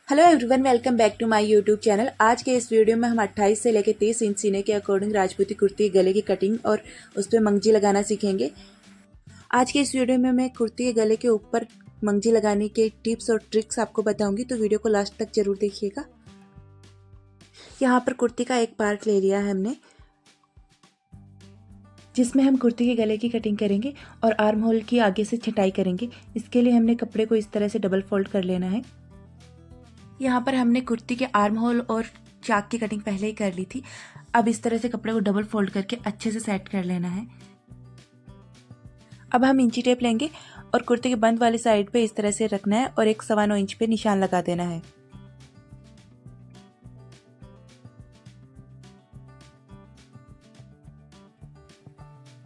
Hello everyone, welcome back to my YouTube channel. आज के इस वीडियो में हम 28 से लेकर 30 इंच सीने के अकॉर्डिंग राजपूती कुर्ती गले की कटिंग और उस पर मंगजी लगाना सीखेंगे। आज के इस वीडियो में मैं कुर्ती के गले के ऊपर मंगजी लगाने के टिप्स और ट्रिक्स आपको बताऊंगी, तो वीडियो को लास्ट तक जरूर देखिएगा। यहाँ पर कुर्ती का एक पार्ट ले लिया है हमने, जिसमें हम कुर्ती के गले की कटिंग करेंगे और आर्म होल की आगे से छटाई करेंगे। इसके लिए हमने कपड़े को इस तरह से डबल फोल्ड कर लेना है। यहाँ पर हमने कुर्ती के आर्म होल और चाक की कटिंग पहले ही कर ली थी। अब इस तरह से कपड़े को डबल फोल्ड करके अच्छे से सेट कर लेना है। अब हम इंची टेप लेंगे और कुर्ती के बंद वाली साइड पे इस तरह से रखना है और एक 9.25 इंच पे निशान लगा देना है।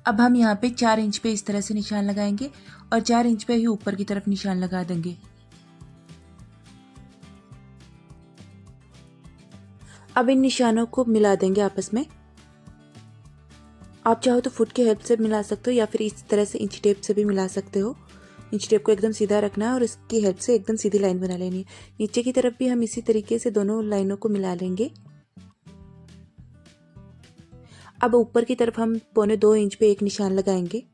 अब हम यहाँ पे 4 इंच पे इस तरह से निशान लगाएंगे और 4 इंच पे ही ऊपर की तरफ निशान लगा देंगे। अब इन निशानों को मिला देंगे आपस में। आप चाहो तो फुट की हेल्प से मिला सकते हो या फिर इस तरह से इंची टेप से भी मिला सकते हो। इंची टेप को एकदम सीधा रखना है और इसकी हेल्प से एकदम सीधी लाइन बना लेनी है। नीचे की तरफ भी हम इसी तरीके से दोनों लाइनों को मिला लेंगे। अब ऊपर की तरफ हम 1.25 इंच पे एक निशान लगाएंगे।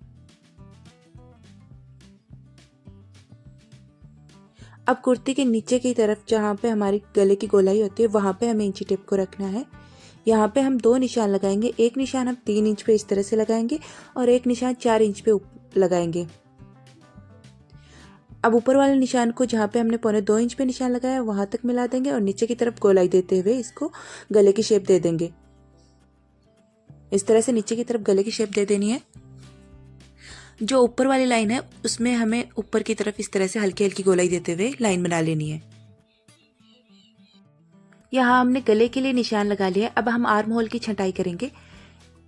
अब कुर्ती के नीचे की तरफ जहाँ पे हमारी गले की गोलाई होती है वहाँ पे हमें इंची टेप को रखना है। यहाँ पे हम 2 निशान लगाएंगे। एक निशान हम 3 इंच पे इस तरह से लगाएंगे और एक निशान 4 इंच पे लगाएंगे। अब ऊपर वाले निशान को जहाँ पे हमने 1.25 इंच पे निशान लगाया वहाँ तक मिला देंगे और नीचे की तरफ गोलाई देते हुए इसको गले की शेप दे देंगे। इस तरह से नीचे की तरफ गले की शेप दे देनी है। जो ऊपर वाली लाइन है उसमें हमें ऊपर की तरफ इस तरह से हल्की हल्की गोलाई देते हुए लाइन बना लेनी है। यहाँ हमने गले के लिए निशान लगा लिया। अब हम आर्म होल की छटाई करेंगे,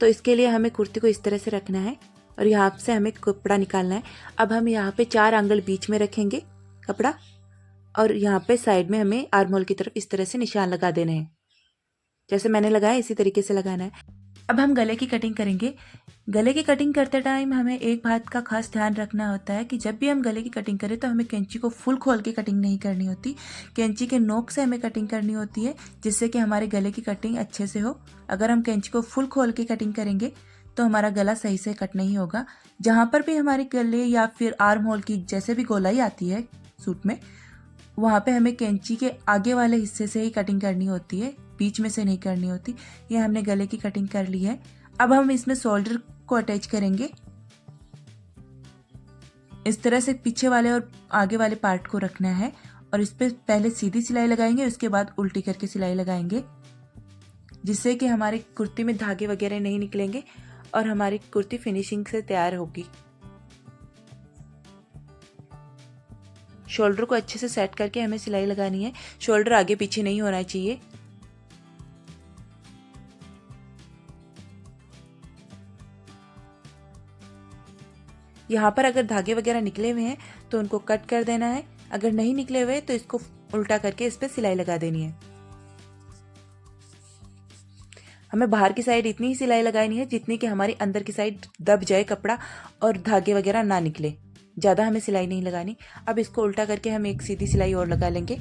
तो इसके लिए हमें कुर्ती को इस तरह से रखना है और यहाँ से हमें कपड़ा निकालना है। अब हम यहाँ पे 4 एंगल बीच में रखेंगे कपड़ा और यहाँ पे साइड में हमें आर्म होल की तरफ इस तरह से निशान लगा देने हैं। जैसे मैंने लगाया इसी तरीके से लगाना है। अब हम गले की कटिंग करेंगे। गले की कटिंग करते टाइम हमें एक बात का खास ध्यान रखना होता है कि जब भी हम गले की कटिंग करें तो हमें कैंची को फुल खोल के कटिंग नहीं करनी होती। कैंची के नोक से हमें कटिंग करनी होती है, जिससे कि हमारे गले की कटिंग अच्छे से हो। अगर हम कैंची को फुल खोल के कटिंग करेंगे तो हमारा गला सही से कट नहीं होगा। जहाँ पर भी हमारे गले या फिर आर्म होल की जैसे भी गोलाई आती है सूट में, वहाँ पे हमें कैंची के आगे वाले हिस्से से ही कटिंग करनी होती है, बीच में से नहीं करनी होती। ये हमने गले की कटिंग कर ली है। अब हम इसमें शोल्डर को अटैच करेंगे। इस तरह से पीछे वाले और आगे वाले पार्ट को रखना है और इस पर पहले सीधी सिलाई लगाएंगे, उसके बाद उल्टी करके सिलाई लगाएंगे, जिससे कि हमारी कुर्ती में धागे वगैरह नहीं निकलेंगे और हमारी कुर्ती फिनिशिंग से तैयार होगी। शोल्डर को अच्छे से सेट करके हमें सिलाई लगानी है। शोल्डर आगे पीछे नहीं होना चाहिए। यहाँ पर अगर धागे वगैरह निकले हुए हैं तो उनको कट कर देना है। अगर नहीं निकले हुए तो इसको उल्टा करके इस पर सिलाई लगा देनी है। हमें बाहर की साइड इतनी ही सिलाई लगानी है जितनी कि हमारी अंदर की साइड दब जाए कपड़ा और धागे वगैरह ना निकले। ज़्यादा हमें सिलाई नहीं लगानी। अब इसको उल्टा करके हम एक सीधी सिलाई और लगा लेंगे।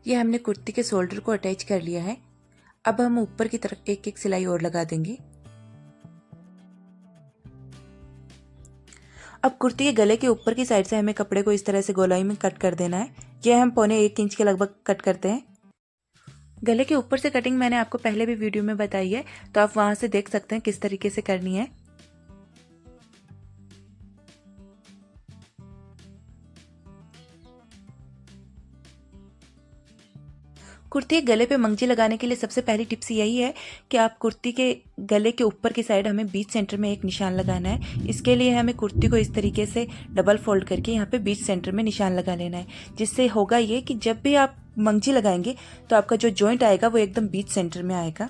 ये हमने कुर्ती के शोल्डर को अटैच कर लिया है। अब हम ऊपर की तरफ एक एक सिलाई और लगा देंगे। अब कुर्ती के गले के ऊपर की साइड से हमें कपड़े को इस तरह से गोलाई में कट कर देना है। यह हम 1.25 इंच के लगभग कट करते हैं। गले के ऊपर से कटिंग मैंने आपको पहले भी वीडियो में बताई है, तो आप वहां से देख सकते हैं किस तरीके से करनी है। कुर्ती के गले पे मंगजी लगाने के लिए सबसे पहली टिप्स यही है कि आप कुर्ती के गले के ऊपर की साइड हमें बीच सेंटर में एक निशान लगाना है। इसके लिए हमें कुर्ती को इस तरीके से डबल फोल्ड करके यहाँ पे बीच सेंटर में निशान लगा लेना है, जिससे होगा ये कि जब भी आप मंगजी लगाएंगे तो आपका जो जॉइंट आएगा वो एकदम बीच सेंटर में आएगा।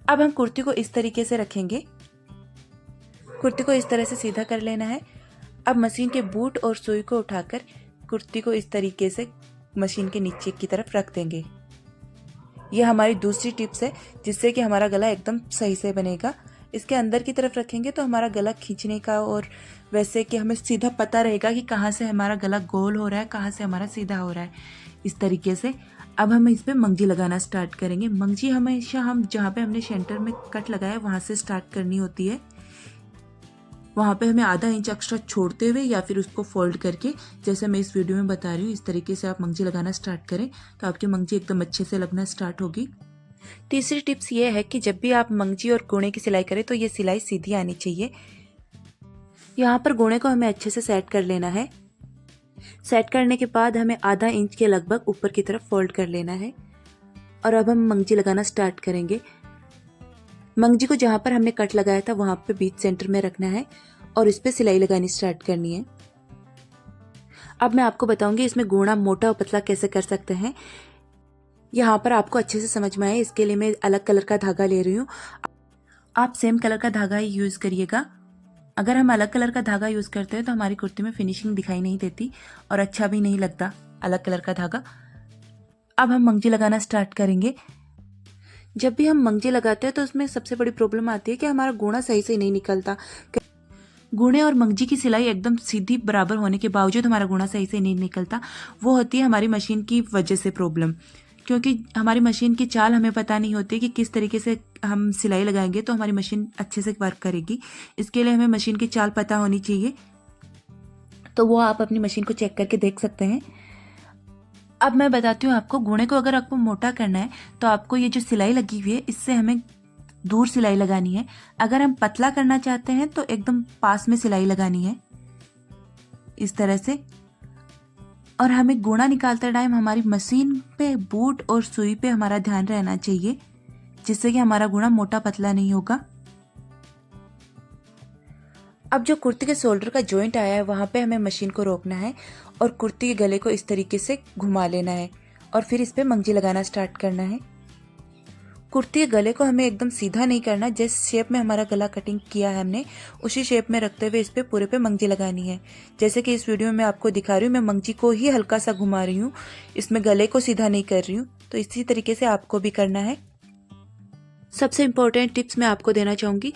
अब हम कुर्ती को इस तरीके से रखेंगे। कुर्ती को इस तरह से सीधा कर लेना है। अब मशीन के बूट और सुई को उठाकर कुर्ती को इस तरीके से मशीन के नीचे की तरफ रख देंगे। यह हमारी दूसरी टिप्स है जिससे कि हमारा गला एकदम सही से बनेगा। इसके अंदर की तरफ रखेंगे तो हमारा गला खींचने का और वैसे कि हमें सीधा पता रहेगा कि कहाँ से हमारा गला गोल हो रहा है, कहाँ से हमारा सीधा हो रहा है, इस तरीके से। अब हम इस पर मंगजी लगाना स्टार्ट करेंगे। मंगजी हमेशा हम जहाँ पे हमने सेंटर में कट लगाया वहाँ से स्टार्ट करनी होती है। वहाँ पे हमें आधा इंच एक्स्ट्रा छोड़ते हुए या फिर उसको फोल्ड करके, जैसे मैं इस वीडियो में बता रही हूँ, इस तरीके से आप मंगजी लगाना स्टार्ट करें तो आपकी मंगजी एकदम अच्छे से लगना स्टार्ट होगी। तीसरी टिप्स ये है कि जब भी आप मंगजी और गोणे की सिलाई करें तो ये सिलाई सीधी आनी चाहिए। यहाँ पर गोणे को हमें अच्छे से सेट कर लेना है। सेट करने के बाद हमें आधा इंच के लगभग ऊपर की तरफ फोल्ड कर लेना है और अब हम मंगजी लगाना स्टार्ट करेंगे। मंगजी को जहाँ पर हमने कट लगाया था वहाँ पे बीच सेंटर में रखना है और इस पे सिलाई लगानी स्टार्ट करनी है। अब मैं आपको बताऊंगी इसमें गोणा मोटा और पतला कैसे कर सकते हैं। यहाँ पर आपको अच्छे से समझ में आए इसके लिए मैं अलग कलर का धागा ले रही हूँ। आप सेम कलर का धागा ही यूज़ करिएगा। अगर हम अलग कलर का धागा यूज़ करते हैं तो हमारी कुर्ती में फिनिशिंग दिखाई नहीं देती और अच्छा भी नहीं लगता अलग कलर का धागा। अब हम मंगजी लगाना स्टार्ट करेंगे। जब भी हम मंगजी लगाते हैं तो उसमें सबसे बड़ी प्रॉब्लम आती है कि हमारा गोणा सही से नहीं निकलता। गोणे और मंगजी की सिलाई एकदम सीधी बराबर होने के बावजूद हमारा गोणा सही से नहीं निकलता। वो होती है हमारी मशीन की वजह से प्रॉब्लम, क्योंकि हमारी मशीन की चाल हमें पता नहीं होती कि किस तरीके से हम सिलाई लगाएंगे तो हमारी मशीन अच्छे से वर्क करेगी। इसके लिए हमें मशीन की चाल पता होनी चाहिए, तो वो आप अपनी मशीन को चेक करके देख सकते हैं। अब मैं बताती हूँ आपको, गोणे को अगर आपको मोटा करना है तो आपको ये जो सिलाई लगी हुई है इससे हमें दूर सिलाई लगानी है। अगर हम पतला करना चाहते हैं तो एकदम पास में सिलाई लगानी है इस तरह से। और हमें गोणा निकालते टाइम हमारी मशीन पे बूट और सुई पे हमारा ध्यान रहना चाहिए, जिससे कि हमारा गोणा मोटा पतला नहीं होगा। अब जो कुर्ती के शोल्डर का जॉइंट आया है वहाँ पे हमें मशीन को रोकना है और कुर्ती के गले को इस तरीके से घुमा लेना है और फिर इस पे मंगजी लगाना स्टार्ट करना है। कुर्ती के गले को हमें एकदम सीधा नहीं करना, जिस शेप में हमारा गला कटिंग किया है हमने उसी शेप में रखते हुए इस पे पूरे पे मंगजी लगानी है। जैसे कि इस वीडियो में आपको दिखा रही हूँ, मैं मंगजी को ही हल्का सा घुमा रही हूँ, इसमें गले को सीधा नहीं कर रही हूँ। तो इसी तरीके से आपको भी करना है। सबसे इम्पोर्टेंट टिप्स मैं आपको देना चाहूँगी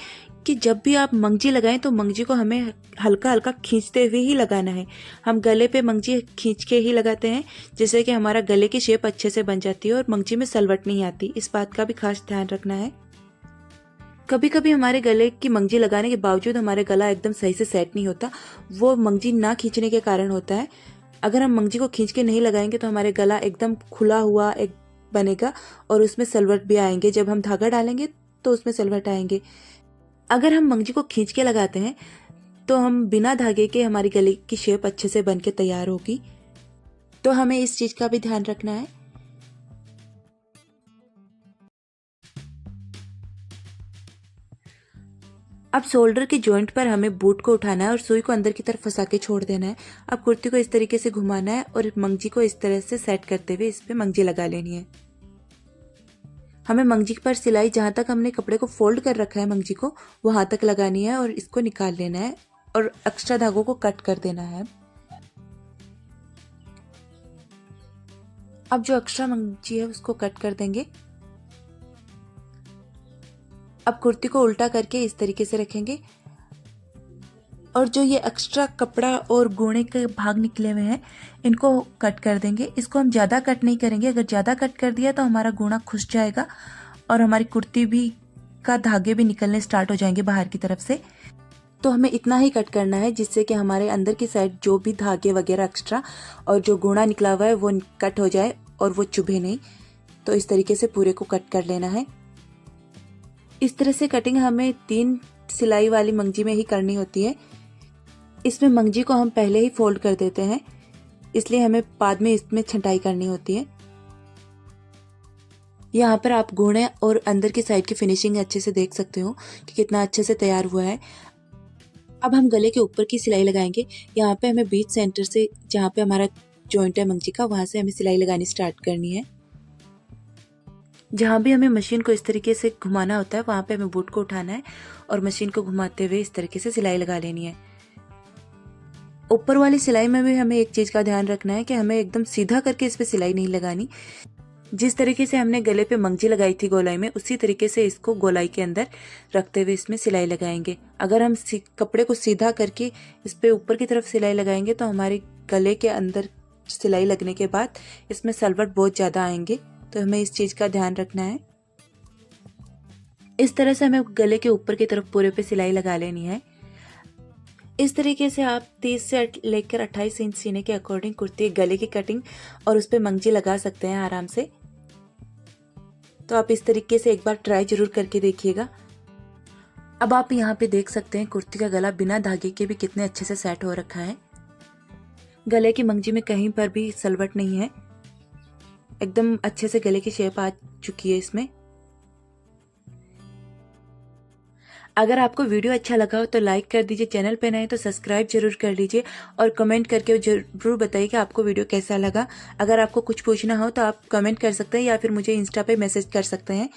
कि जब भी आप मंगजी लगाएं तो मंगजी को हमें हल्का हल्का खींचते हुए ही लगाना है। हम गले पे मंगजी खींच के ही लगाते हैं, जिससे कि हमारा गले की शेप अच्छे से बन जाती है और मंगजी में सलवट नहीं आती। इस बात का भी खास ध्यान रखना है। कभी कभी हमारे गले की मंगजी लगाने के बावजूद हमारे गला एकदम सही से सेट नहीं होता, वो मंगजी ना खींचने के कारण होता है। अगर हम मंगजी को खींच के नहीं लगाएंगे तो हमारे गला एकदम खुला हुआ एक बनेगा और उसमें सलवट भी आएंगे। जब हम धागा डालेंगे तो उसमें सलवट आएंगे। अगर हम मंगजी को खींच के लगाते हैं तो हम बिना धागे के हमारी गले की शेप अच्छे से बन के तैयार होगी, तो हमें इस चीज का भी ध्यान रखना है। अब शोल्डर के जॉइंट पर हमें बूट को उठाना है और सुई को अंदर की तरफ फंसा के छोड़ देना है। अब कुर्ती को इस तरीके से घुमाना है और मंगजी को इस तरह से सेट करते हुए इस पे मंगजी लगा लेनी है। हमें मंगजी पर सिलाई जहाँ तक हमने कपड़े को फोल्ड कर रखा है मंगजी को वहां तक लगानी है और इसको निकाल लेना है और एक्स्ट्रा धागों को कट कर देना है। अब जो एक्स्ट्रा मंगजी है उसको कट कर देंगे। अब कुर्ती को उल्टा करके इस तरीके से रखेंगे और जो ये एक्स्ट्रा कपड़ा और गोणे के भाग निकले हुए हैं इनको कट कर देंगे। इसको हम ज़्यादा कट नहीं करेंगे, अगर ज़्यादा कट कर दिया तो हमारा गोणा खुस जाएगा और हमारी कुर्ती भी का धागे भी निकलने स्टार्ट हो जाएंगे बाहर की तरफ से। तो हमें इतना ही कट करना है जिससे कि हमारे अंदर की साइड जो भी धागे वगैरह एक्स्ट्रा और जो गोणा निकला हुआ है वो कट हो जाए और वो चुभे नहीं। तो इस तरीके से पूरे को कट कर लेना है। इस तरह से कटिंग हमें 3 सिलाई वाली मंगजी में ही करनी होती है। इसमें मंगजी को हम पहले ही फोल्ड कर देते हैं, इसलिए हमें बाद में इसमें छंटाई करनी होती है। यहाँ पर आप गोणे और अंदर की साइड की फिनिशिंग अच्छे से देख सकते हो कि कितना अच्छे से तैयार हुआ है। अब हम गले के ऊपर की सिलाई लगाएंगे। यहाँ पे हमें बीच सेंटर से जहाँ पे हमारा जॉइंट है मंगजी का वहां से हमें सिलाई लगानी स्टार्ट करनी है। जहाँ भी हमें मशीन को इस तरीके से घुमाना होता है वहाँ पे हमें बूट को उठाना है और मशीन को घुमाते हुए इस तरीके से सिलाई लगा लेनी है। ऊपर वाली सिलाई में भी हमें एक चीज़ का ध्यान रखना है कि हमें एकदम सीधा करके इस पर सिलाई नहीं लगानी। जिस तरीके से हमने गले पे मंगजी लगाई थी गोलाई में, उसी तरीके से इसको गोलाई के अंदर रखते हुए इसमें सिलाई लगाएंगे। अगर हम कपड़े को सीधा करके इस पे ऊपर की तरफ सिलाई लगाएंगे तो हमारे गले के अंदर सिलाई लगने के बाद इसमें सलवट बहुत ज़्यादा आएंगे, तो हमें इस चीज़ का ध्यान रखना है। इस तरह से हमें गले के ऊपर की तरफ पूरे पे सिलाई लगा लेनी है। इस तरीके से आप 30 से लेकर 28 इंच सीने के अकॉर्डिंग कुर्ती गले की कटिंग और उस पर मंगजी लगा सकते हैं आराम से। तो आप इस तरीके से एक बार ट्राई जरूर करके देखिएगा। अब आप यहाँ पे देख सकते हैं कुर्ती का गला बिना धागे के भी कितने अच्छे से सेट हो रखा है। गले की मंगजी में कहीं पर भी सलवट नहीं है, एकदम अच्छे से गले की शेप आ चुकी है इसमें। अगर आपको वीडियो अच्छा लगा हो तो लाइक कर दीजिए, चैनल पे नए तो सब्सक्राइब जरूर कर लीजिए और कमेंट करके जरूर बताइए कि आपको वीडियो कैसा लगा। अगर आपको कुछ पूछना हो तो आप कमेंट कर सकते हैं या फिर मुझे इंस्टा पे मैसेज कर सकते हैं,